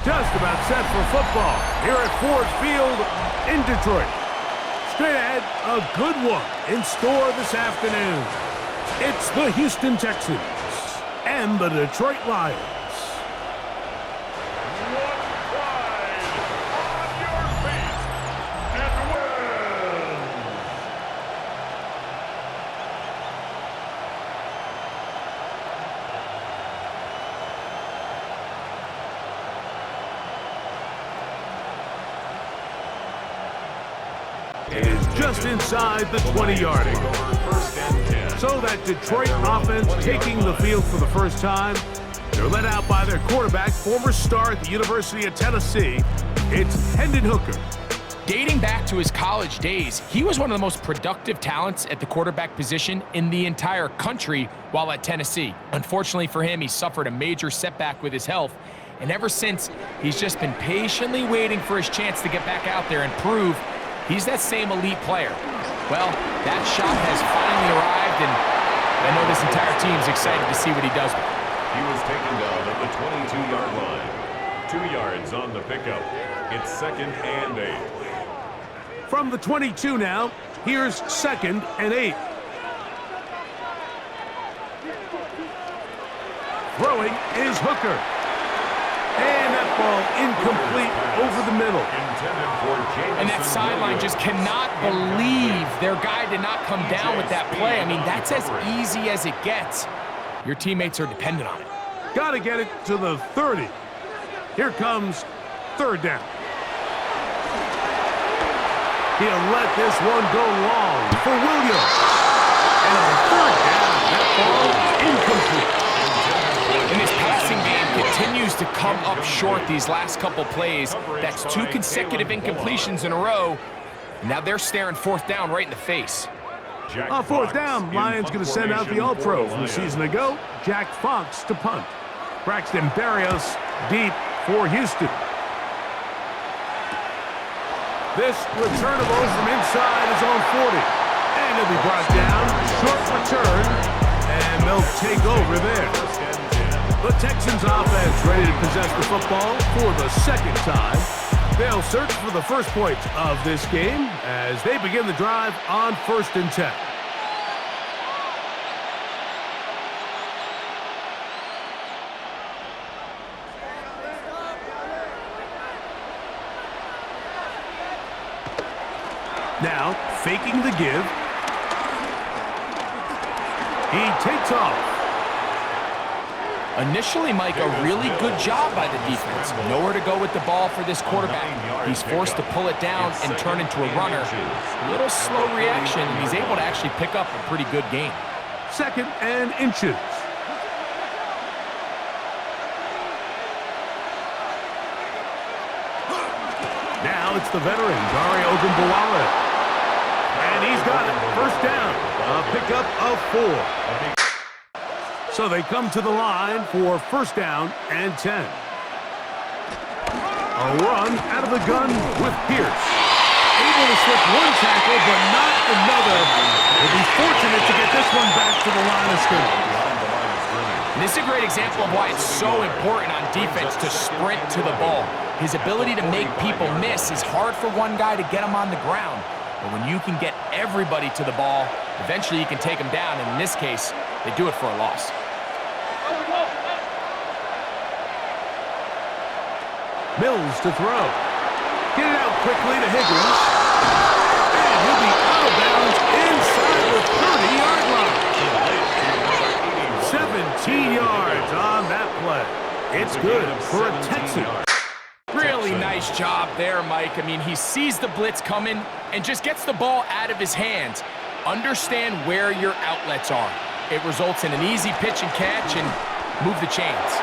just about set for football here at Ford Field in Detroit. Straight ahead, a good one in store this afternoon. It's the Houston Texans and the Detroit Lions. It is just inside the 20-yard line. So that Detroit offense taking the field for the first time. They're led out by their quarterback, former star at the University of Tennessee. It's Hendon Hooker. Dating back to his college days, he was one of the most productive talents at the quarterback position in the entire country while at Tennessee. Unfortunately for him, he suffered a major setback with his health, and ever since, he's just been patiently waiting for his chance to get back out there and prove he's that same elite player. Well, that shot has finally arrived, and I know this entire team's excited to see what he does with it. He was taken down at the 22-yard line. 2 yards on the pickup. It's 2nd and 8. From the 22 now, here's 2nd and 8. Throwing is Hooker. And that ball incomplete over the middle. And that sideline just cannot believe their guy did not come down with that play. I mean, that's as easy as it gets. Your teammates are dependent on it. Got to get it to the 30. Here comes 3rd down. He'll let this one go long for Williams. And on 3rd down, that ball is incomplete. And this passing game continues to come up short these last couple plays. That's 2 consecutive incompletions in a row. Now they're staring 4th down right in the face. On 4th down, Lions going to send out the All-Pro from a season ago, Jack Fox to punt. Braxton Berrios deep for Houston. This returnable from inside his own 40. And he'll be brought down. Short return. And they'll take over there. The Texans offense ready to possess the football for the 2nd time. They'll search for the first point of this game as they begin the drive on 1st and 10. Now, faking the give. He takes off. Initially, Mike, a really good job by the defense. Nowhere to go with the ball for this quarterback. He's forced to pull it down and turn into a runner. A little slow reaction, and he's able to actually pick up a pretty good gain. 2nd and inches. Now it's the veteran, Dare Ogunbowale. And he's got it. 1st down. A pickup of 4. So they come to the line for 1st down and 10. A run out of the gun with Pierce. Able to slip one tackle, but not another. He'll be fortunate to get this one back to the line of scrimmage. This is a great example of why it's so important on defense to sprint to the ball. His ability to make people miss is hard for one guy to get him on the ground. But when you can get everybody to the ball, eventually you can take them down. And in this case, they do it for a loss. Mills to throw. Get it out quickly to Higgins. And he'll be out of bounds inside the 30-yard line. 17 yards on that play. It's good for a Texan. Really nice job there, Mike. I mean, he sees the blitz coming and just gets the ball out of his hands. Understand where your outlets are. It results in an easy pitch and catch and move the chains.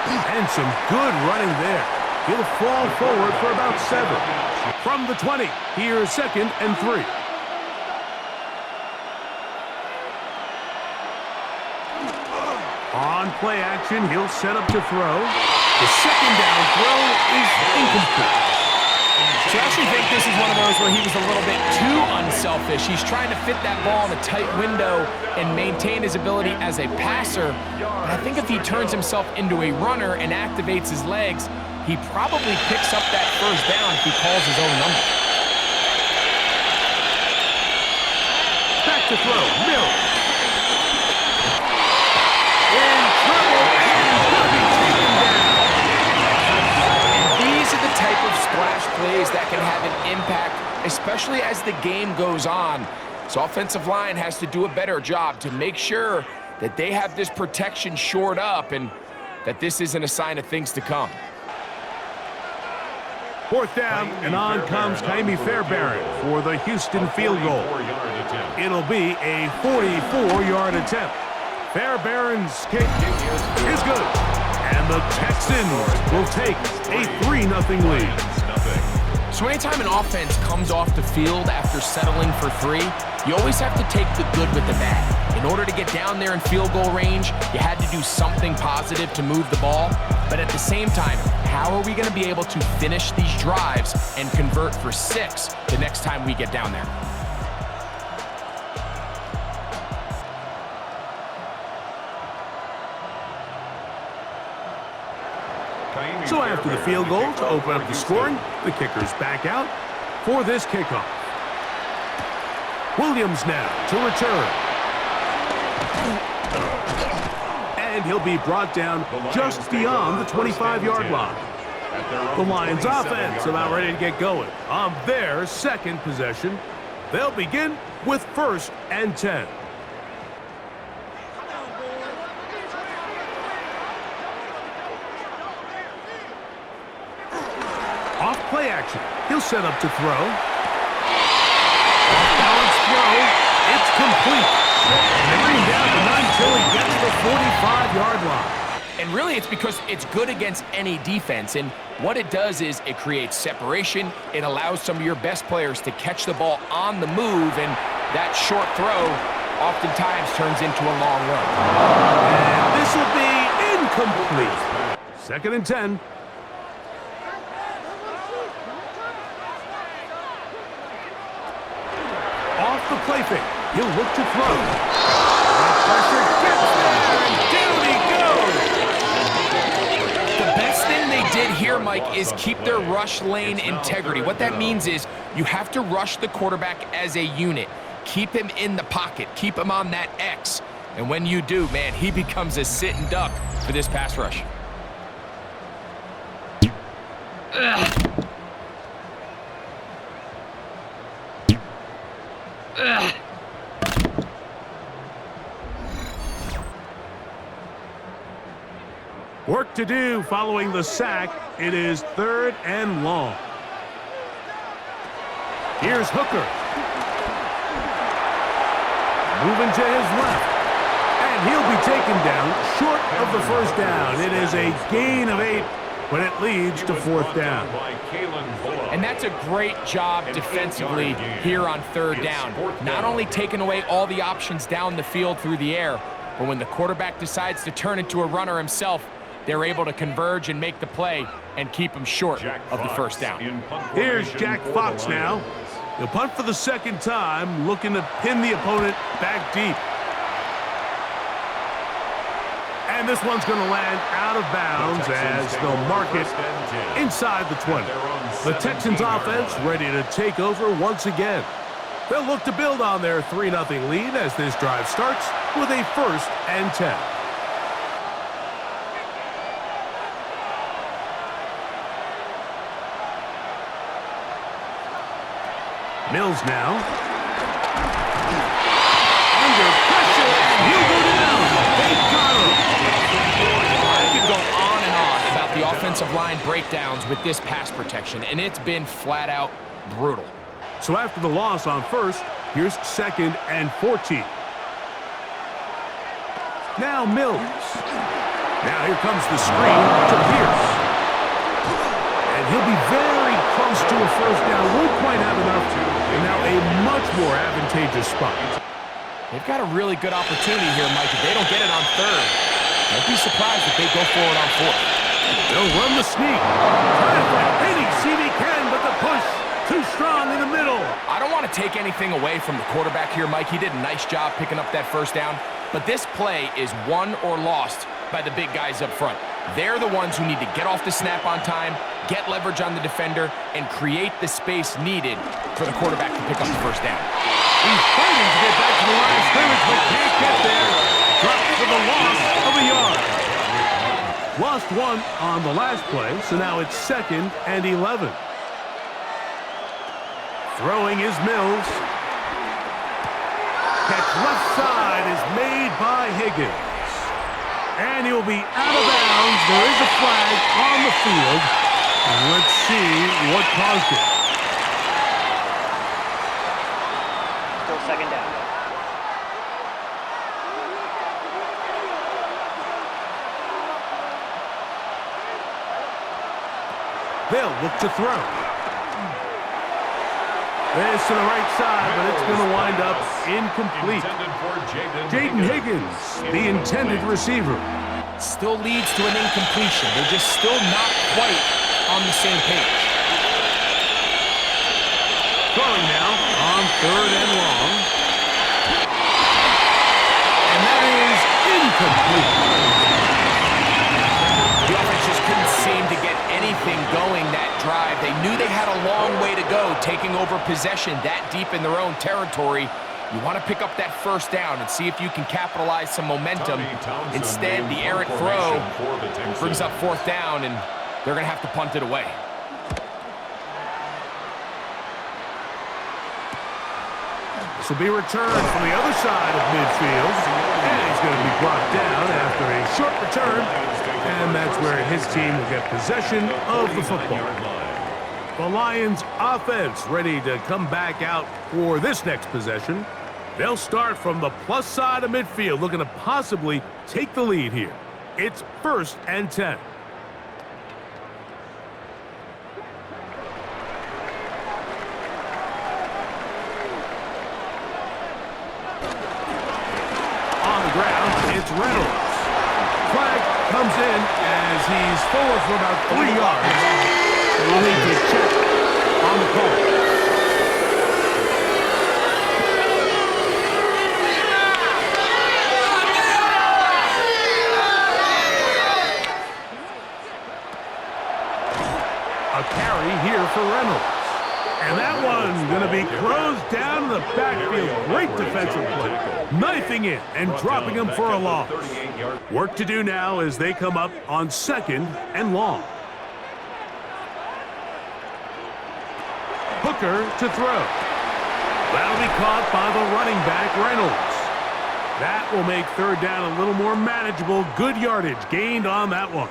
And some good running there. He'll fall forward for about 7. From the 20, here's 2nd and 3. On play action, he'll set up to throw. The 2nd down throw is incomplete. So I actually think this is one of those where he was a little bit too unselfish. He's trying to fit that ball in a tight window and maintain his ability as a passer. But I think if he turns himself into a runner and activates his legs, he probably picks up that first down if he calls his own number. Back to throw, Mills. In trouble, and he's going to be taken down. These are the type of splash plays that can have an impact, especially as the game goes on. So offensive line has to do a better job to make sure that they have this protection shored up and that this isn't a sign of things to come. Fourth down, and on comes Ka'imi Fairbairn for the Houston field goal. It'll be a 44-yard attempt. Fairbairn's kick is good, and the Texans will take a 3-0 lead. So anytime an offense comes off the field after settling for 3, you always have to take the good with the bad. In order to get down there in field goal range, you had to do something positive to move the ball. But at the same time, how are we going to be able to finish these drives and convert for 6 the next time we get down there? So after the field goal to open up the scoring, the kicker's back out for this kickoff. Williams now to return. And he'll be brought down just beyond the 25-yard line. The Lions offense about ready to get going on their second possession. They'll begin with 1st and 10. Off play action. He'll set up to throw. Off balance throw. It's complete. And bring down the 9 till he gets the 45-yard line. And really, it's because it's good against any defense. And what it does is it creates separation. It allows some of your best players to catch the ball on the move. And that short throw oftentimes turns into a long run. And this will be incomplete. 2nd and 10. Off the play fake. He'll look to throw. That pressure gets there, and down he goes. The best thing they did here, Mike, is keep their rush lane integrity. What that means is you have to rush the quarterback as a unit. Keep him in the pocket. Keep him on that X. And when you do, man, he becomes a sitting duck for this pass rush. Work to do following the sack. It is 3rd and long. Here's Hooker. Moving to his left. And he'll be taken down short of the 1st down. It is a gain of 8, but it leads to 4th down. And that's a great job defensively here on 3rd down. Not only taking away all the options down the field through the air, but when the quarterback decides to turn into a runner himself, they're able to converge and make the play and keep him short of the 1st down. Here's Jack Fox now. He'll punt for the 2nd time, looking to pin the opponent back deep. And this one's going to land out of bounds as they'll mark it inside the 20. The Texans offense ready to take over once again. They'll look to build on their 3-0 lead as this drive starts with a 1st and 10. Mills now. Under pressure, and he'll go down. They got him. I could go on and on about the offensive line breakdowns with this pass protection, and it's been flat out brutal. So after the loss on 1st, here's 2nd and 14. Now Mills. Now here comes the screen to Pierce. And he'll be very close to a 1st down. Won't quite have enough to. And now a much more advantageous spot. They've got a really good opportunity here, Mike. If they don't get it on 3rd, don't be surprised if they go forward on 4th. They'll run the sneak. Trying to find any seam he can, but the push Too strong in the middle. I don't want to take anything away from the quarterback here, Mike. He did a nice job picking up that first down. But this play is won or lost by the big guys up front. They're the ones who need to get off the snap on time, get leverage on the defender, and create the space needed for the quarterback to pick up the first down. He's fighting to get back to the line of scrimmage, but can't get there. Dropped for the loss of a yard. Lost one on the last play, so now it's 2nd and 11. Throwing is Mills. Catch left side is made by Higgins. And he'll be out of bounds. There is a flag on the field. And let's see what caused it. Still 2nd down. They'll look to throw. This to the right side, but it's going to wind up incomplete. Jaden Higgins, the intended receiver. Still leads to an incompletion. They're just still not quite on the same page. Throwing now on 3rd and long. And that is incomplete. The offense just couldn't seem to get anything going that drive. They knew they had a long way to go, taking over possession that deep in their own territory. You want to pick up that first down and see if you can capitalize some momentum. Instead, the errant throw brings up 4th down, and they're going to have to punt it away. This will be returned from the other side of midfield. And he's going to be brought down after a short return. And that's where his team will get possession of the football. The Lions offense ready to come back out for this next possession. They'll start from the plus side of midfield, looking to possibly take the lead here. It's 1st and 10. On the ground, it's Reynolds. Flag comes in as he's forward for about 3 yards. We'll need to check on the call. A carry here for Reynolds. And that one's going to be closed down in the backfield. Great defensive play. Knifing it and dropping him for a loss. Work to do now as they come up on 2nd and long. Hooker to throw. That'll be caught by the running back, Reynolds. That will make 3rd down a little more manageable. Good yardage gained on that one.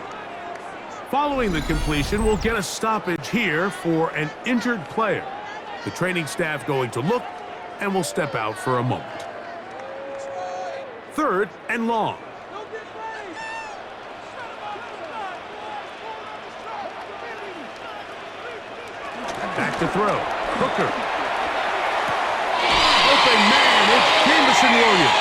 Following the completion, we'll get a stoppage here for an injured player. The training staff going to look, and will step out for a moment. 3rd and long. Back to throw. Hooker. Open man, it's Jamison Williams.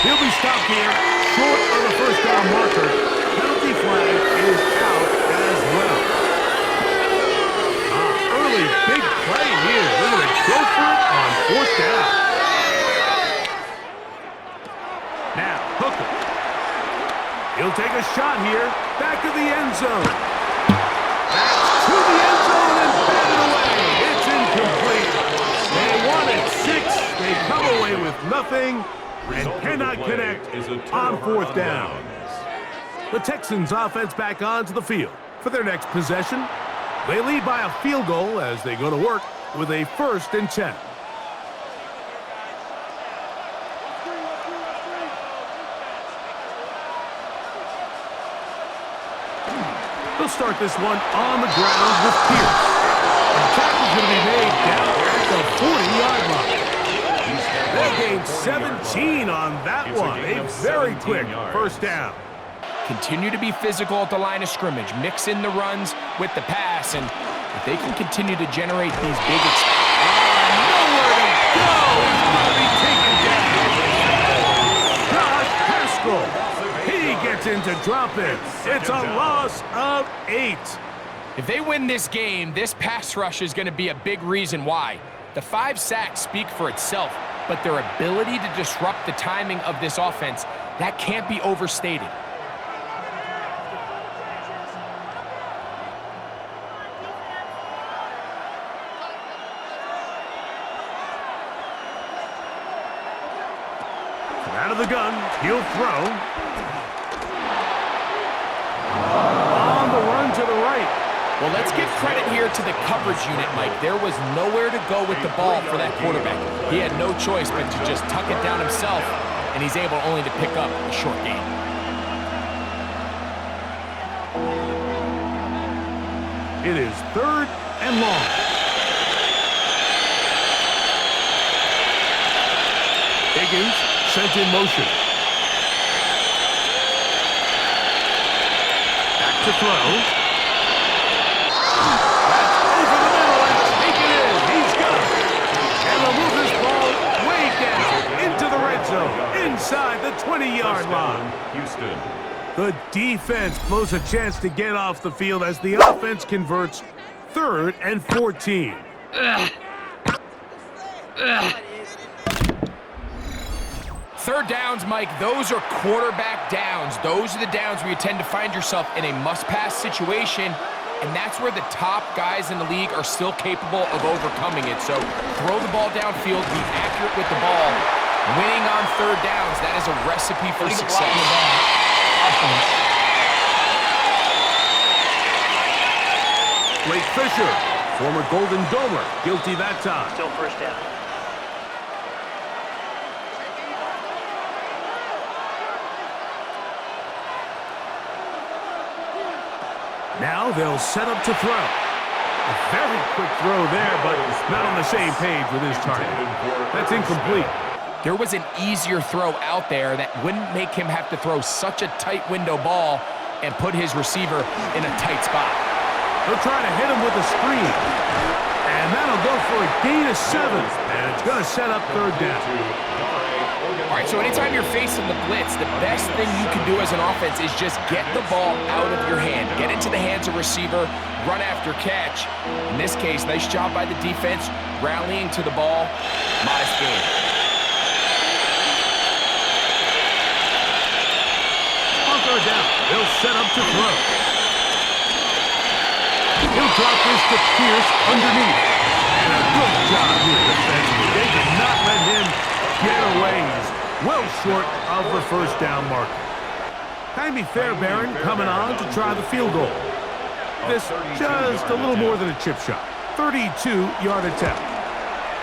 He'll be stopped here, short of the 1st down marker. Penalty flag is out as well. Early big play here. They're going to go for it on 4th down. Now, Hooker. He'll take a shot here. Back to the end zone. Back to the end zone and batted away. It's incomplete. They wanted 6. They come away with nothing and cannot connect on 4th down. The Texans offense back onto the field for their next possession. They lead by a field goal as they go to work with a 1st and 10. They'll start this one on the ground with Pierce. The tackle's going to be made down at the 40-yard line. They gained 17 on that one. A very quick 1st down. Continue to be physical at the line of scrimmage. Mix in the runs with the pass, and if they can continue to generate these big... Nowhere to go! He's going to be taken down. Josh Haskell. He gets into drop it. It's a loss of 8. If they win this game, this pass rush is going to be a big reason why. The 5 sacks speak for itself, but their ability to disrupt the timing of this offense, that can't be overstated. Out of the gun, he'll throw. On the run to the right. Well, let's give credit here to the coverage unit, Mike. There was nowhere to go with the ball for that quarterback. He had no choice but to just tuck it down himself, and he's able only to pick up a short gain. It is 3rd and long. Higgins sent in motion. Back to throw. That's over the middle and taken in. He's got it. And they'll move this ball way down into the red zone, inside the 20-yard line. Houston. The defense blows a chance to get off the field as the offense converts 3rd and 14. Third downs, Mike, those are quarterback downs. Those are the downs where you tend to find yourself in a must-pass situation, and that's where the top guys in the league are still capable of overcoming it. So throw the ball downfield, be accurate with the ball. Winning on third downs, that is a recipe for success. Blake Fisher, former Golden Domer, guilty that time. Still first down. Now they'll set up to throw. A very quick throw there, but not on the same page with his target. That's incomplete. There was an easier throw out there that wouldn't make him have to throw such a tight window ball and put his receiver in a tight spot. They'll try to hit him with a screen. And that'll go for a gain of 7. And it's going to set up third down. All right, so anytime you're facing the blitz, the best thing you can do as an offense is just get the ball out of your hand. Get into the hands of receiver, run after catch. In this case, nice job by the defense, rallying to the ball. Modest gain. On third down, they'll set up to throw. He'll drop this to Pierce underneath. And a good job here defensively. They did not let him get away. He's well short of the first down mark. Jaime Fairbairn coming on to try the field goal. This just a little more than a chip shot. 32-yard attempt.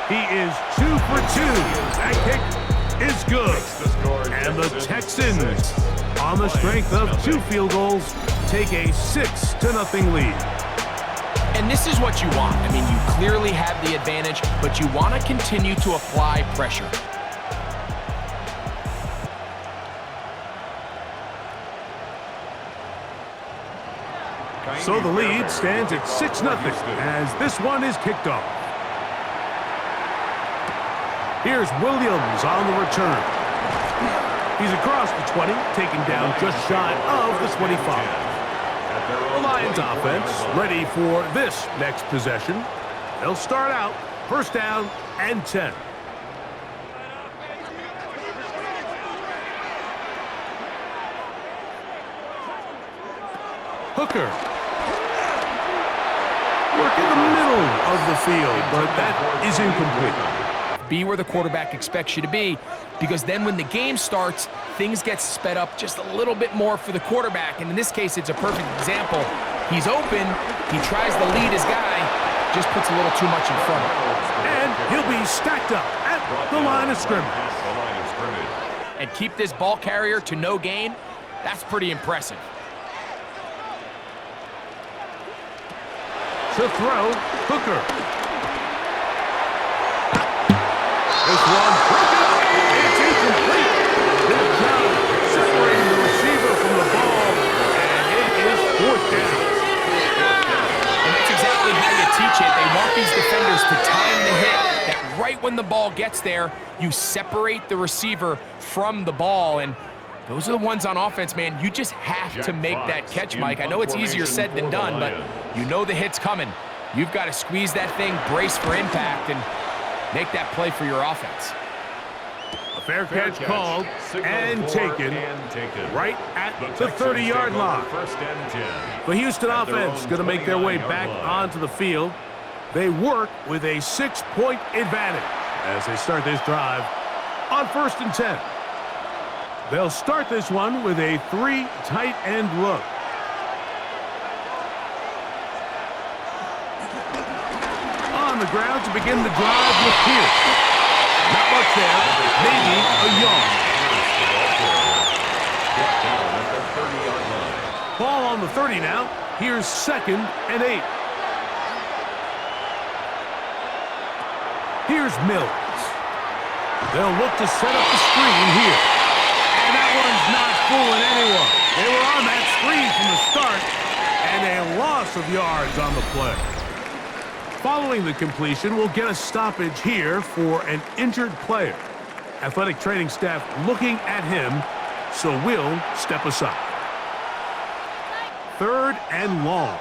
He is 2 for 2. That kick is good. And the Texans, on the strength of 2 field goals, take a 6-0 lead. And this is what you want. I mean, you clearly have the advantage, but you want to continue to apply pressure. So the lead stands at 6-0 as this one is kicked off. Here's Williams on the return. He's across the 20, taken down just shy of the 25. The Lions offense ready for this next possession. They'll start out first down and 10. Hooker. Work in the middle of the field, but that is incomplete. Be where the quarterback expects you to be, because then when the game starts, things get sped up just a little bit more for the quarterback. And in this case, it's a perfect example. He's open, he tries to lead his guy, just puts a little too much in front of him. And he'll be stacked up at the line of scrimmage. And keep this ball carrier to no gain, that's pretty impressive. To throw, Hooker. This one, it's incomplete. Good job separating the receiver from the ball, and it is 4th down. And that's exactly how you teach it. They want these defenders to time the hit, that right when the ball gets there, you separate the receiver from the ball. And Those are the ones on offense, man. You just have to make that catch, Mike. I know it's easier said than done, but you know the hit's coming. You've got to squeeze that thing, brace for impact, and make that play for your offense. A fair catch called and taken right at the 30-yard line. The Houston offense going to make their way back onto the field. They work with a 6-point advantage as they start this drive on 1st and 10. They'll start this one with a 3 tight end look. On the ground to begin the drive with Pierce. Not much there, maybe a yard. Ball on the 30 now. Here's 2nd and 8. Here's Mills. They'll look to set up the screen here. And that one's not fooling anyone. They were on that screen from the start, and a loss of yards on the play. Following the completion, we'll get a stoppage here for an injured player. Athletic training staff looking at him, so we'll step aside. 3rd and long.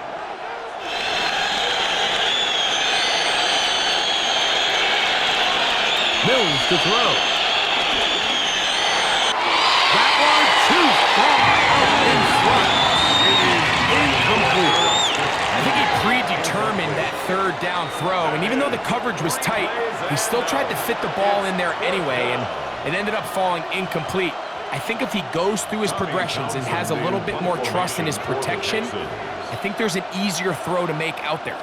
Mills to throw. That one too far up in front. It is incomplete. I think he predetermined that 3rd down throw, and even though the coverage was tight, he still tried to fit the ball in there anyway, and it ended up falling incomplete. I think if he goes through his progressions and has a little bit more trust in his protection, I think there's an easier throw to make out there.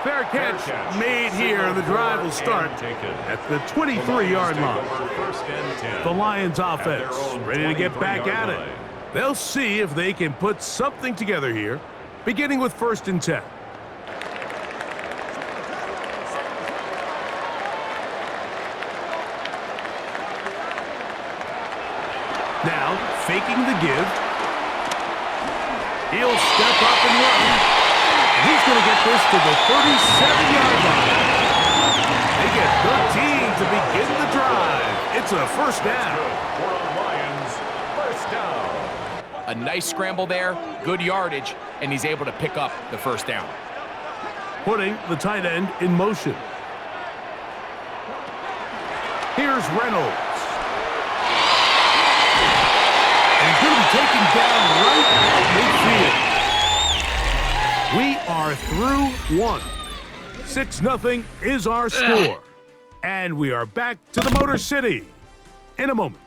Fair catch made here. The drive will start at the 23-yard line. The Lions offense ready to get back at it. They'll see if they can put something together here, beginning with 1st and 10. Now, faking the give. He'll step up and run. He's going to get this to the 37-yard line. They get 13 to begin the drive. It's a 1st down. A nice scramble there, good yardage, and he's able to pick up the 1st down. Putting the tight end in motion. Here's Reynolds. And he's going to be taken down right at midfield. We are through 1. 6-0 is our score. And we are back to the Motor City in a moment.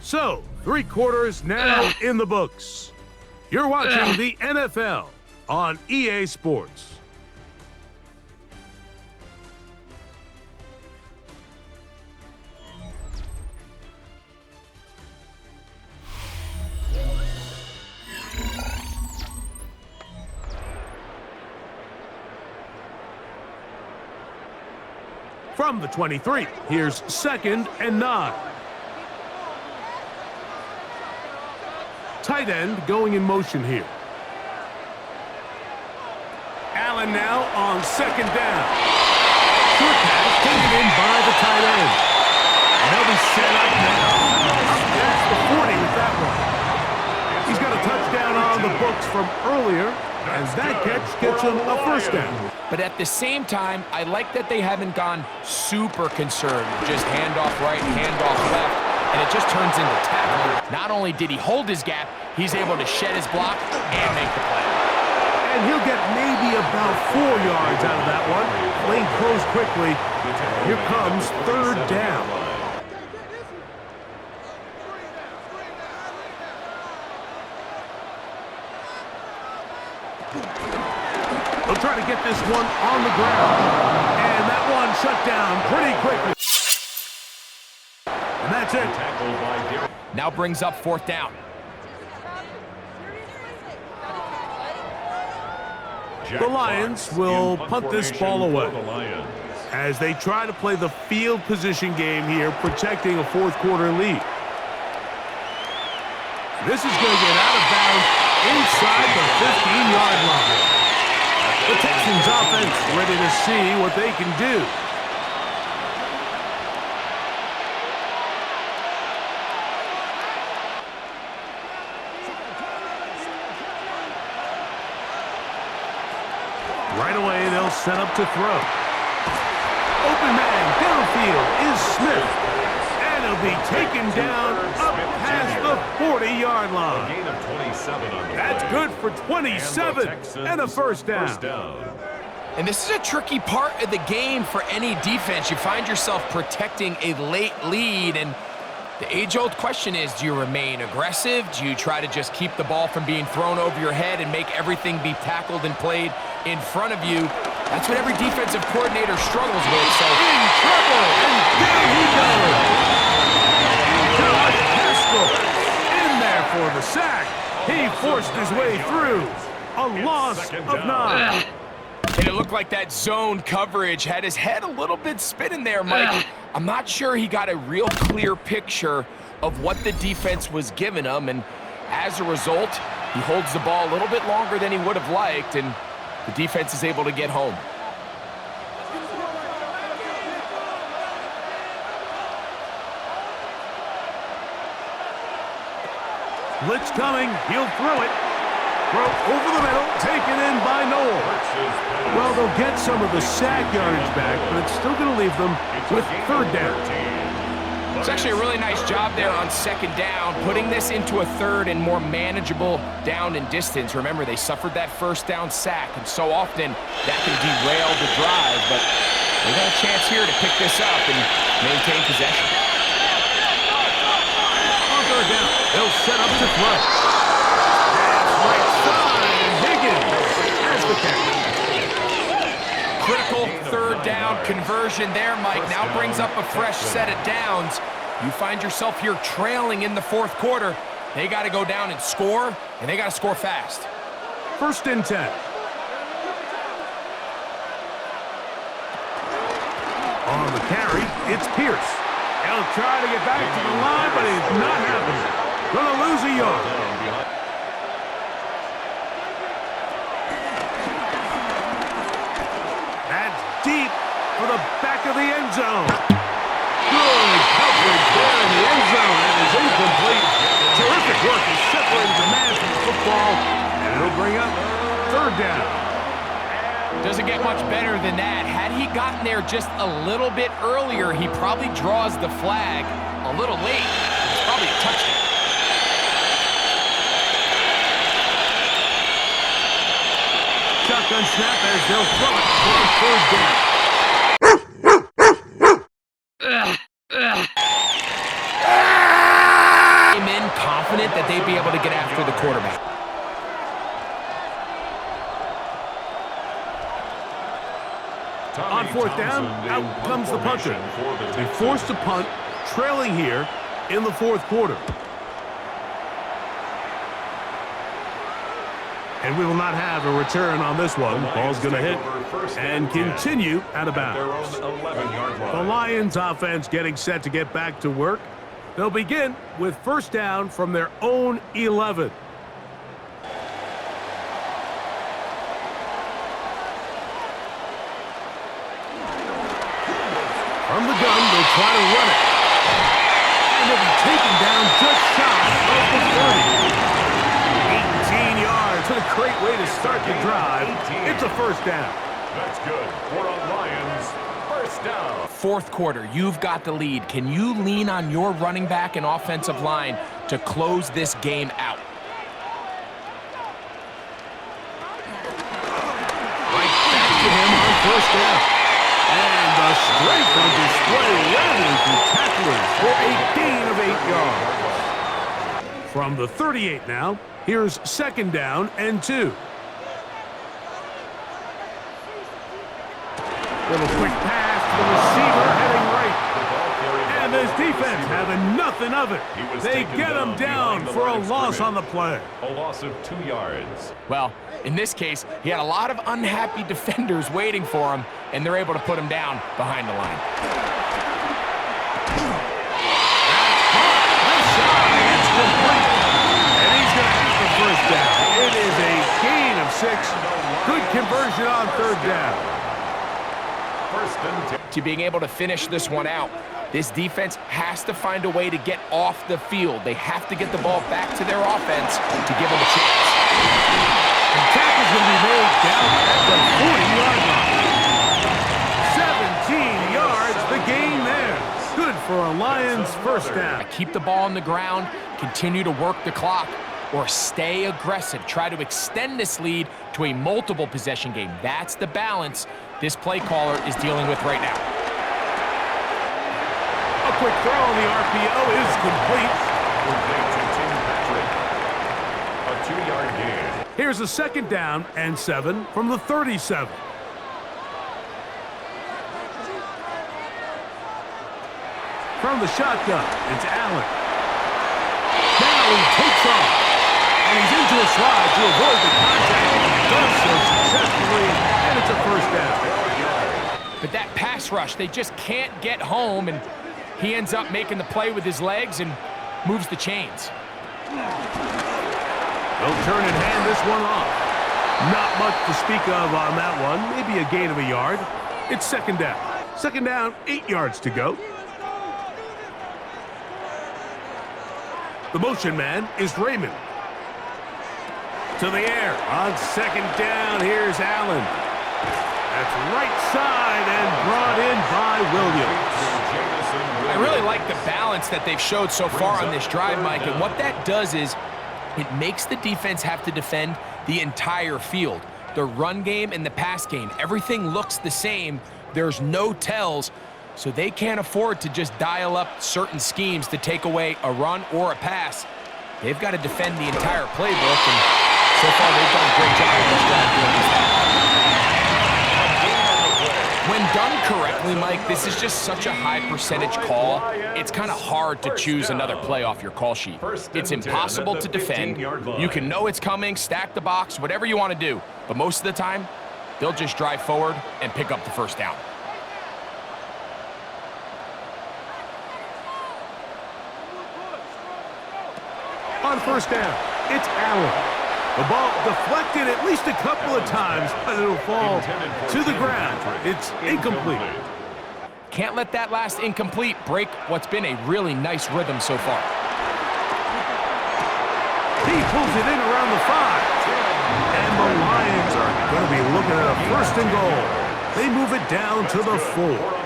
So, 3 quarters now in the books. You're watching the NFL on EA Sports. From the 23, here's 2nd and 9. Tight end going in motion here. Allen now on 2nd down. Short pass taken in by the tight end. And they'll be set up now. Up past the 40 with that one. He's got a touchdown on the books from earlier, and that catch gets him a 1st down. But at the same time, I like that they haven't gone super conservative. Just handoff right, handoff left, and it just turns into tackle. Not only did he hold his gap, he's able to shed his block and make the play. And he'll get maybe about 4 yards out of that one. Lane closed quickly. Here comes 3rd down. They'll try to get this one on the ground. And that one shut down pretty quickly. And that's it. Now brings up 4th down. The Lions will punt this ball away as they try to play the field position game here, protecting a 4th quarter lead. This is going to get out of bounds inside the 15-yard line. The Texans offense ready to see what they can do. Right away, they'll set up to throw. Open man downfield is Smith. And he'll be taken down up past the 40-yard line. A gain of 27 on the That's play. good for 27 and a first down. And this is a tricky part of the game for any defense. You find yourself protecting a late lead, and the age-old question is, do you remain aggressive? Do you try to just keep the ball from being thrown over your head and make everything be tackled and played in front of you? That's what every defensive coordinator struggles with. So In trouble, and down he goes. Josh Haskell in there for the sack. He forced his way through. A loss of 9. and it looked like that zone coverage had his head a little bit spinning there, Mike. I'm not sure he got a real clear picture of what the defense was giving him, and as a result, he holds the ball a little bit longer than he would have liked, and the defense is able to get home. Blitz coming. He'll throw it. Throw over the middle. Taken in by Noel. Well, they'll get some of the sack yardage back, but it's still going to leave them with third down. It's actually a really nice job there on second down, putting this into a third and more manageable down and distance. Remember, they suffered that first down sack, and so often that can derail the drive, but they got a chance here to pick this up and maintain possession. On third down, they'll set up to throw. That's right side, and Higgins has the catch. Critical third down conversion there, Mike. Now brings up a fresh set of downs. You find yourself here trailing in the fourth quarter. They got to go down and score, and they got to score fast. First and 10. On the carry, it's Pierce. He'll try to get back to the line, but it's not happening. Gonna lose a yard. That's deep for the back of the end zone. Good coverage there in the end zone. It is incomplete. Terrific work to separate the man from the football, and it'll bring up third down. Doesn't get much better than that. Had he gotten there just a little bit earlier, he probably draws the flag a little late. It's probably a touchdown. Shotgun snap as they'll throw it for third down. Came in confident that they'd be able to get after the quarterback. On fourth down, out comes the punter. They forced a punt, trailing here in the fourth quarter. And we will not have a return on this one. Ball's going to hit and continue out of bounds. The Lions offense getting set to get back to work. They'll begin with first down from their own 11. From the gun, they'll try to run it. And they'll be taken down just shy of the 30. 18 yards. What a great way to start the drive. It's a first down. That's good for a Lions first down. Fourth quarter, you've got the lead. Can you lean on your running back and offensive line to close this game out? Right back to him on first down. And the strength on display rallying through tacklers for a gain of 8 yards. From the 38 now, here's second down and 2. Little quick pass to the receiver heading right. And this defense having nothing of it. They get him down for a loss on the play. A loss of 2 yards. Well, in this case, he had a lot of unhappy defenders waiting for him, and they're able to put him down behind the line. It's complete. And he's going to have the first down. It is a gain of Good conversion on third down. First and 10. To being able to finish this one out, this defense has to find a way to get off the field. They have to get the ball back to their offense to give them a chance. The tackle's going to be made down at the 40-yard line. 17 yards, the gain there. Good for a Lions first down. Keep the ball on the ground, continue to work the clock, or stay aggressive. Try to extend this lead to a multiple possession game. That's the balance this play caller is dealing with right now. A quick throw on the RPO is complete. A 2-yard gain. Here's a second down and 7 from the 37. From the shotgun, it's Allen. Now he takes off. And he's into a slide to avoid the contact. Does so successfully, and it's a first down. But that pass rush, they just can't get home, and he ends up making the play with his legs and moves the chains. They'll turn and hand this one off. Not much to speak of on that one. Maybe a gain of a yard. It's second down. Second down, 8 yards to go. The motion man is Raymond. To the air. On second down, here's Allen. That's right side and brought in by Williams. I really like the balance that they've showed so far on this drive, Mike, and what that does is it makes the defense have to defend the entire field. The run game and the pass game, everything looks the same. There's no tells, so they can't afford to just dial up certain schemes to take away a run or a pass. They've got to defend the entire playbook, and so far they've done a great job of this drive doing that. When done correctly, Mike, this is just such a high percentage call. It's kind of hard to choose another play off your call sheet. It's impossible to defend. You can know it's coming, stack the box, whatever you want to do. But most of the time, they'll just drive forward and pick up the first down. On first down, it's Allen. The ball deflected at least a couple of times, but it'll fall to the ground. It's incomplete. Can't let that last incomplete break what's been a really nice rhythm so far. He pulls it in around the 5. And the Lions are going to be looking at a first and goal. They move it down to the 4.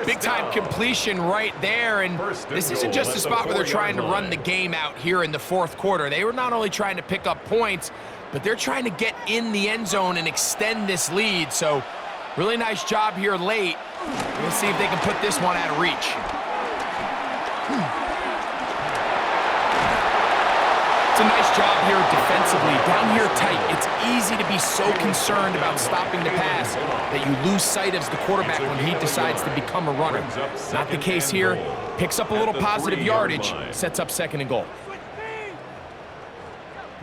Big-time completion right there, and this isn't just a spot where they're trying to run the game out here in the fourth quarter. They were not only trying to pick up points, but they're trying to get in the end zone and extend this lead. So really nice job here late. Let's see if they can put this one out of reach. It's a nice job here defensively. Down here tight, it's easy to be so concerned about stopping the pass that you lose sight of the quarterback when he decides to become a runner. Not the case here. Picks up a little positive yardage, sets up second and goal.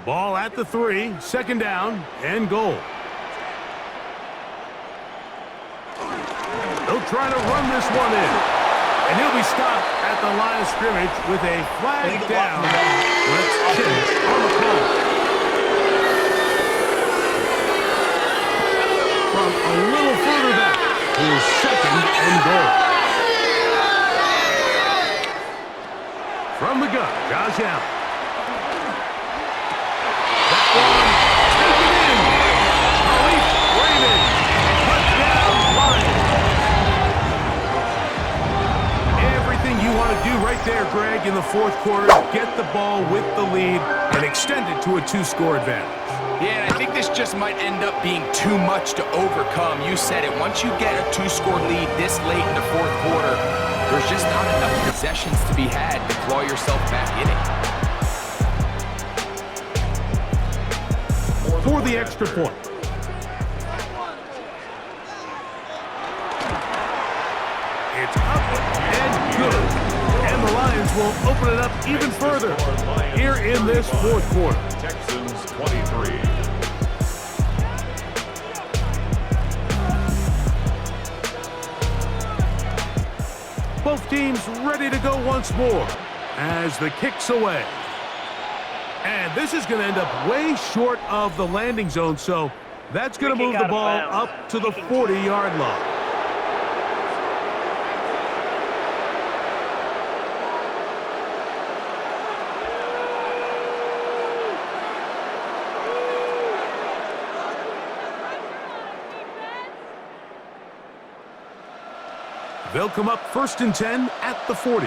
Ball at the 3, second down and goal. They'll try to run this one in. And he'll be stopped at the line of scrimmage with a flag down. Let's check on the call. From a little further back, here's second and goal. From the gun, Josh Allen. That one, taken in. Khalif Raymond, touchdown Lions. You want to do right there, Greg, in the fourth quarter, get the ball with the lead and extend it to a 2-score advantage. Yeah, and I think this just might end up being too much to overcome. You said it. Once you get a 2-score lead this late in the fourth quarter, there's just not enough possessions to be had to claw yourself back in it. For the extra point. It's up and good. And the Lions will open it up even further here in this fourth quarter. Texans 23. Both teams ready to go once more as the kick's away. And this is going to end up way short of the landing zone, so that's going to move the ball up to the 40-yard line. They'll come up 1st and 10 at the 40.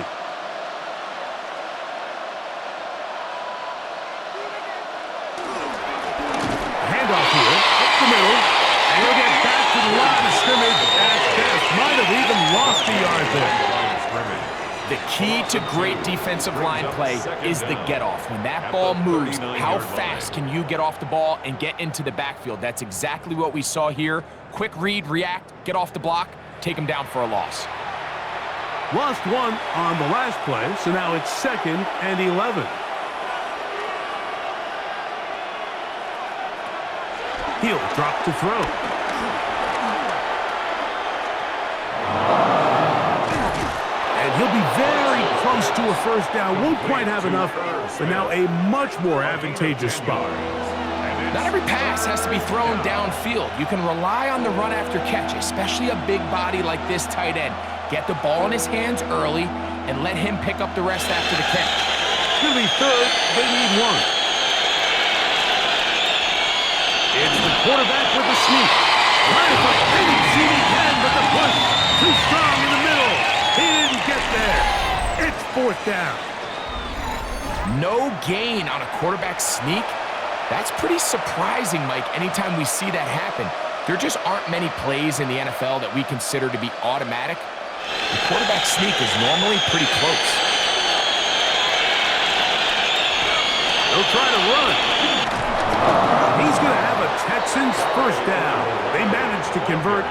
Handoff here, up the middle, and he'll get back to the line of scrimmage at best. Might have even lost a yard there. The key to great defensive line play is the get-off. When that ball moves, how fast can you get off the ball and get into the backfield? That's exactly what we saw here. Quick read, react, get off the block, take him down for a loss. Lost one on the last play, so now it's 2nd and 11. He'll drop to throw. And he'll be very close to a 1st down. Won't quite have enough, but now a much more advantageous spot. Not every pass has to be thrown downfield. You can rely on the run after catch, especially a big body like this tight end. Get the ball in his hands early and let him pick up the rest after the catch. It's going to be 3rd. They need 1. It's the quarterback with the sneak. Trying to put any seat he can, but the push too strong in the middle. He didn't get there. It's 4th down. No gain on a quarterback sneak? That's pretty surprising, Mike, anytime we see that happen. There just aren't many plays in the NFL that we consider to be automatic. The quarterback sneak is normally pretty close. They'll try to run. He's going to have a Texans 1st down. They managed to convert.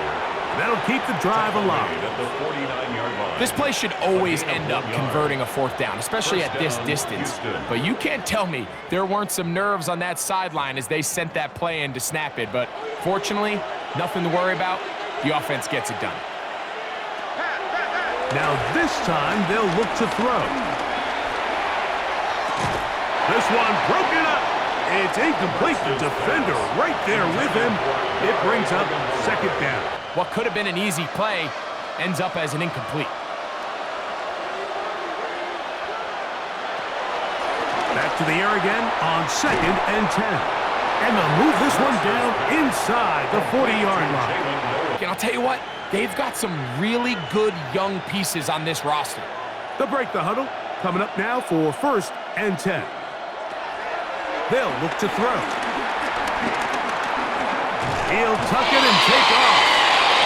That'll keep the drive alive. At the 49-yard line. This play should always end up converting a 4th down, especially at this distance. But you can't tell me there weren't some nerves on that sideline as they sent that play in to snap it. But fortunately, nothing to worry about. The offense gets it done. Now this time they'll look to throw. This one broken up. It's incomplete. The defender right there with him. It brings up 2nd down. What could have been an easy play ends up as an incomplete. Back to the air again on 2nd and 10. And they'll move this one down inside the 40-yard line. And I'll tell you what, they've got some really good young pieces on this roster. They'll break the huddle. Coming up now for 1st and 10. They'll look to throw. He'll tuck it and take off.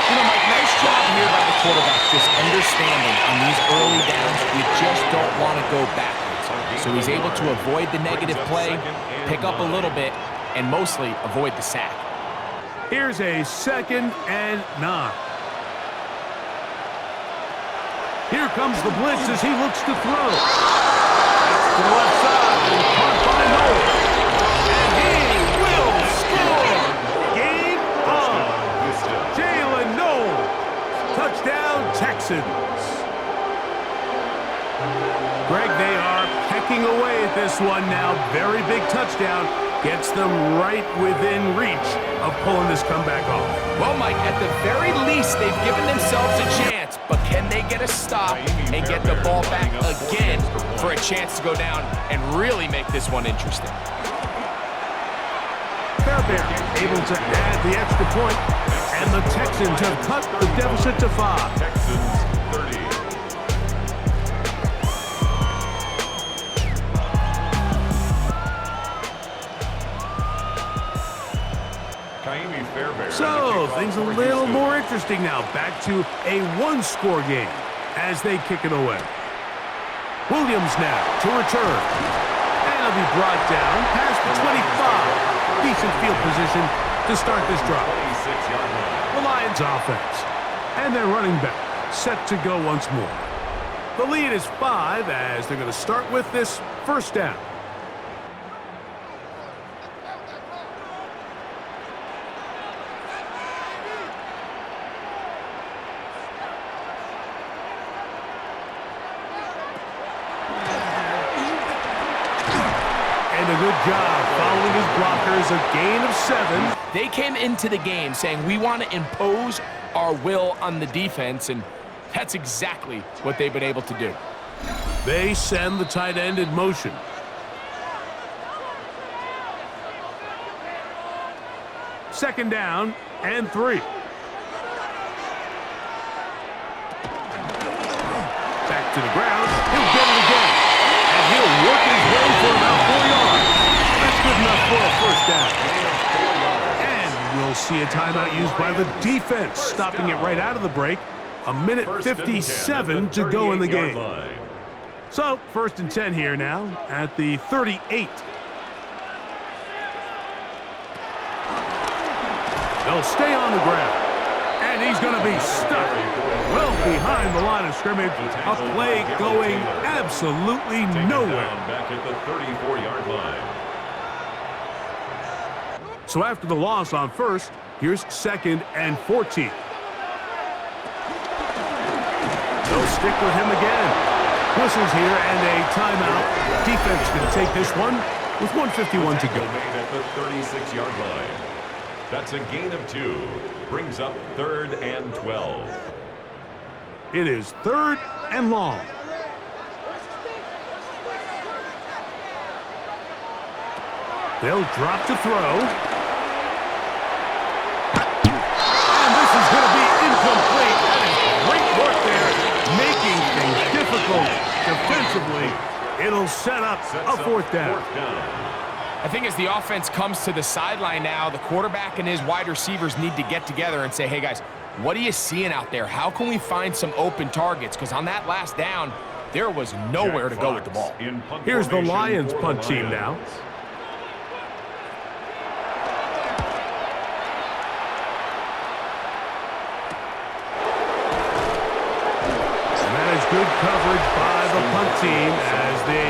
You know, Mike, nice job here by the quarterback, just understanding on these early downs, you just don't want to go backwards. So he's able to avoid the negative play, pick up a little bit, and mostly avoid the sack. Here's a 2nd and 9. Here comes the blitz as he looks to throw. To the left side, and caught by Noel. And he will score! Game on! Jalen Noel. Touchdown, Texans. Greg, they are pecking away at this one now. Very big touchdown. Gets them right within reach of pulling this comeback off. Well, Mike, at the very least, they've given themselves a chance, but can they get a stop and get the ball back again for a chance to go down and really make this one interesting? Fairbairn able to add the extra point, and the Texans have cut the deficit to 5. Texans 30. So, things a little more interesting now. Back to a 1-score game as they kick it away. Williams now to return. And he'll be brought down past the 25. Decent field position to start this drive. The Lions offense. And their running back set to go once more. The lead is 5 as they're going to start with this 1st down. a good job following his blockers, a gain of 7. They came into the game saying, we want to impose our will on the defense, and that's exactly what they've been able to do. They send the tight end in motion. Second down and 3. Back to the ground. He'll get it again. And he'll work his way for about 4 yards. That's good enough for a first down. And we'll see a timeout used by the defense, stopping it right out of the break. A minute 57 to go in the game. So, first and 10 here now at the 38. They'll stay on the ground. And he's going to be stuck well behind the line of scrimmage. A play going absolutely nowhere. Back at the 34-yard line. So after the loss on first, here's second and 14. They'll stick with him again. Whistles here and a timeout. Defense going to take this one with 1:51 to go. Made at the 36-yard line. That's a gain of 2. Brings up 3rd and 12. It is 3rd and long. They'll drop to throw. And this is going to be incomplete. That is great work there, making things difficult defensively. It'll set up a fourth down. I think as the offense comes to the sideline now, the quarterback and his wide receivers need to get together and say, hey, guys, what are you seeing out there? How can we find some open targets? Because on that last down, there was nowhere to go with the ball. Here's the Lions punt team now. And that is good coverage by the punt team as they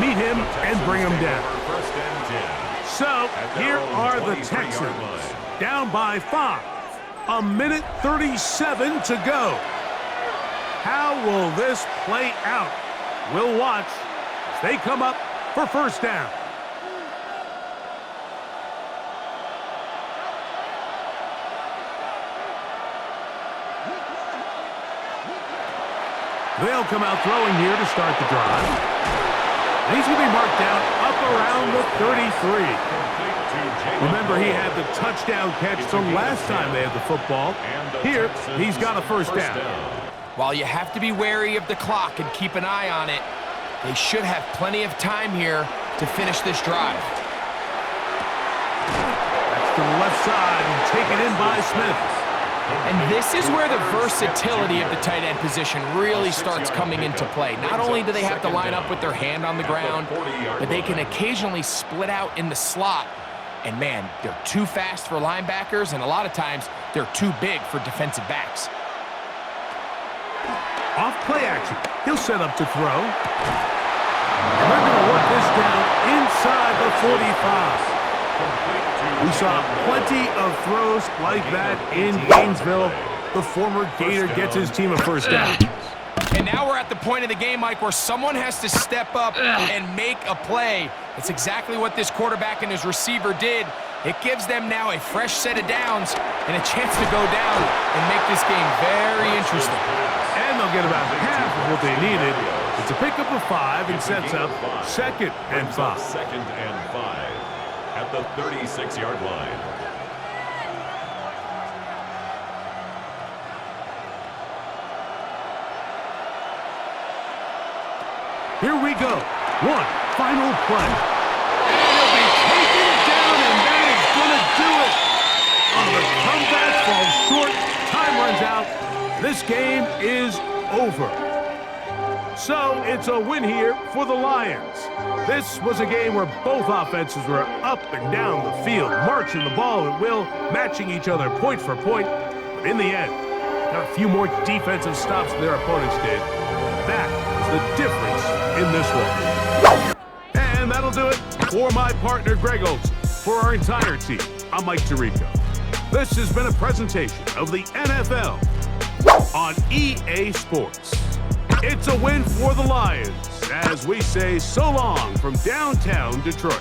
meet him and bring him down. So, here are the Texans, down by 5. A minute 37 to go. How will this play out? We'll watch as they come up for first down. They'll come out throwing here to start the drive. And he's going to be marked down up around the 33. Remember, he had the touchdown catch the last time they had the football. Here, he's got a first down. While you have to be wary of the clock and keep an eye on it, they should have plenty of time here to finish this drive. That's to the left side and taken in by Smith. And this is where the versatility of the tight end position really starts coming into play. Not only do they have to line up with their hand on the ground, but they can occasionally split out in the slot. And man, they're too fast for linebackers, and a lot of times they're too big for defensive backs. Off play action. He'll set up to throw. And they're going to work this down inside the 45. We saw plenty of throws like that in Gainesville. The former Gator gets his team a first down. And now we're at the point of the game, Mike, where someone has to step up and make a play. It's exactly what this quarterback and his receiver did. It gives them now a fresh set of downs and a chance to go down and make this game very interesting. And they'll get about half of what they needed. It's a pickup of 5 and sets up 2nd and 5. 2nd and 5 at the 36-yard line. Here we go. One final play. And he'll be taken down, and that is going to do it. On the comeback, falls short. Time runs out. This game is over. So it's a win here for the Lions. This was a game where both offenses were up and down the field, marching the ball at will, matching each other point for point. But in the end, got a few more defensive stops than their opponents did. That is the difference in this one. And that'll do it for my partner, Greg Olson. For our entire team, I'm Mike Tirico. This has been a presentation of the NFL on EA Sports. It's a win for the Lions as we say so long from downtown Detroit.